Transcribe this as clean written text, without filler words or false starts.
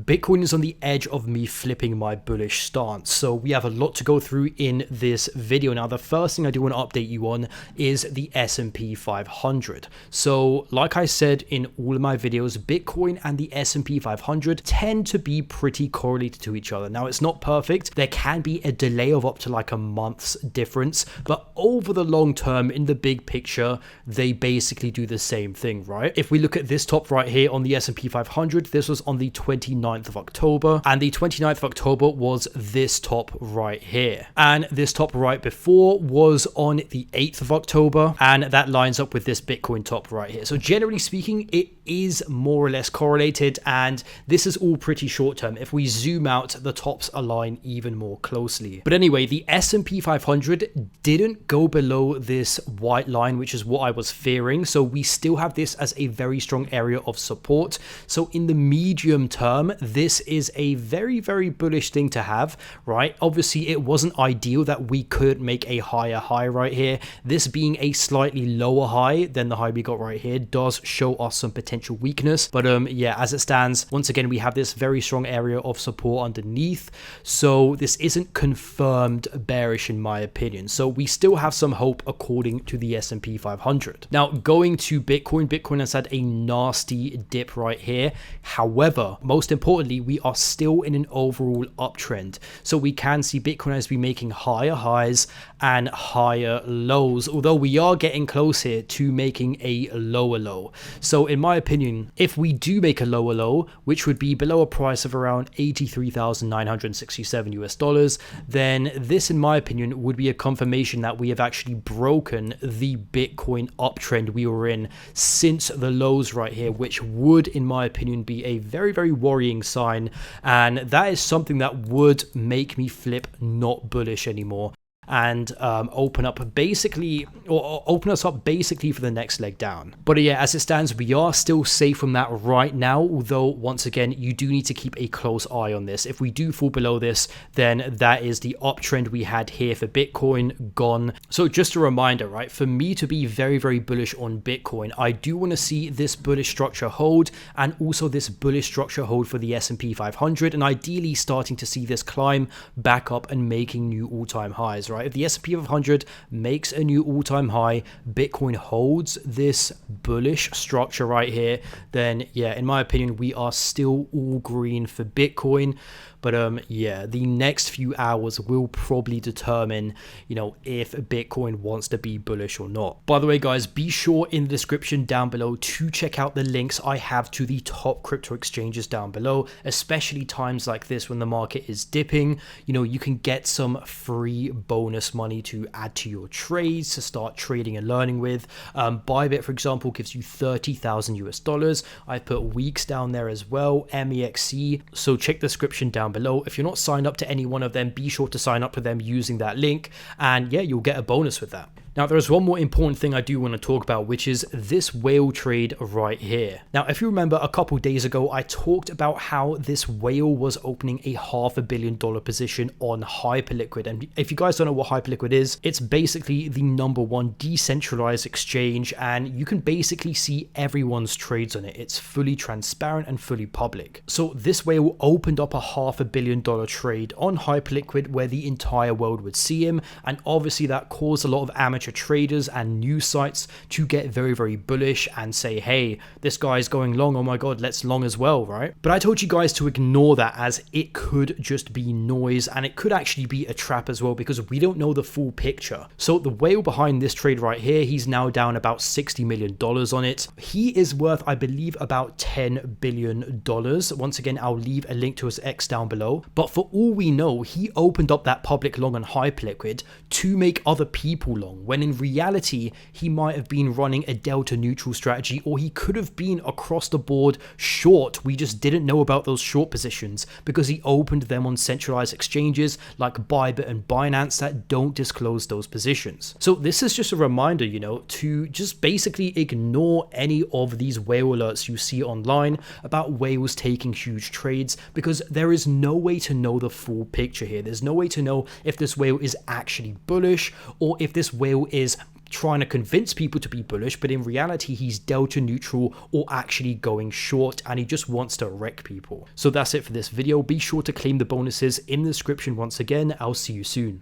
Bitcoin is on the edge of me flipping my bullish stance. So we have a lot to go through in this video. Now, the first thing I do want to update you on is the S&P 500. So like I said in all of my videos, Bitcoin and the S&P 500 tend to be pretty correlated to each other. Now, it's not perfect. There can be a delay of up to like a month's difference, but over the long term, in the big picture, they basically do the same thing, right? If we look at this top right here on the S&P 500, this was on the 29th of October, and the 29th of October was this top right here. And this top right before was on the 8th of October, and that lines up with this Bitcoin top right here. So generally speaking, it is more or less correlated, and this is all pretty short term. If we zoom out, the tops align even more closely. But anyway, the S&P 500 didn't go below this white line, which is what I was fearing. So we still have this as a very strong area of support. So in the medium term, this is a very, very bullish thing to have, right? Obviously, it wasn't ideal that we could make a higher high right here. This being a slightly lower high than the high we got right here does show us some potential weakness. But yeah, as it stands, once again, we have this very strong area of support underneath. So this isn't confirmed bearish in my opinion. So we still have some hope according to the S&P 500. Now, going to Bitcoin, Bitcoin has had a nasty dip right here. However, most importantly, we are still in an overall uptrend. So we can see Bitcoin has been making higher highs and higher lows, although we are getting close here to making a lower low. So in my opinion, if we do make a lower low, which would be below a price of around 83,967 US dollars, then this, in my opinion, would be a confirmation that we have actually broken the Bitcoin uptrend we were in since the lows right here, which would, in my opinion, be a very, very worrying sign. And that is something that would make me flip not bullish anymore and open us up basically for the next leg down. But yeah, as it stands, we are still safe from that right now, although once again, you do need to keep a close eye on this. If we do fall below this, then that is the uptrend we had here for Bitcoin gone. So just a reminder, right, for me to be very, very bullish on Bitcoin, I do want to see this bullish structure hold, and also this bullish structure hold for the S&P 500, and ideally starting to see this climb back up and making new all-time highs, right? If the S&P 500 makes a new all-time high, Bitcoin holds this bullish structure right here, then yeah, in my opinion, we are still all green for Bitcoin. But yeah, the next few hours will probably determine, you know, if Bitcoin wants to be bullish or not. By the way, guys, be sure in the description down below to check out the links I have to the top crypto exchanges down below, especially times like this when the market is dipping. You know, you can get some free bonus money to add to your trades to start trading and learning with. Bybit, for example, gives you 30,000 US dollars. I've put weeks down there as well, MEXC. So check the description down below. If you're not signed up to any one of them, be sure to sign up to them using that link, and yeah, you'll get a bonus with that. Now, there's one more important thing I do want to talk about, which is this whale trade right here. Now, if you remember a couple days ago, I talked about how this whale was opening a $500 million position on Hyperliquid. And if you guys don't know what Hyperliquid is, it's basically the #1 decentralized exchange, and you can basically see everyone's trades on it. It's fully transparent and fully public. So this whale opened up a $500 million trade on Hyperliquid where the entire world would see him. And obviously that caused a lot of amateur traders and news sites to get very, very bullish and say, hey, this guy's going long, oh my god, let's long as well, right? But I told you guys to ignore that, as it could just be noise, and it could actually be a trap as well, because we don't know the full picture. So the whale behind this trade right here, he's now down about $60 million on it. He is worth, I believe, about $10 billion. Once again, I'll leave a link to his X down below. But for all we know, he opened up that public long on Hyperliquid to make other people long, when in reality, he might have been running a delta neutral strategy, or he could have been across the board short. We just didn't know about those short positions because he opened them on centralized exchanges like Bybit and Binance that don't disclose those positions. So this is just a reminder, you know, to just basically ignore any of these whale alerts you see online about whales taking huge trades, because there is no way to know the full picture here. There's no way to know if this whale is actually bullish or if this whale is trying to convince people to be bullish, but in reality he's delta neutral or actually going short, and he just wants to wreck people. So that's it for this video. Be sure to claim the bonuses in the description once again. I'll see you soon.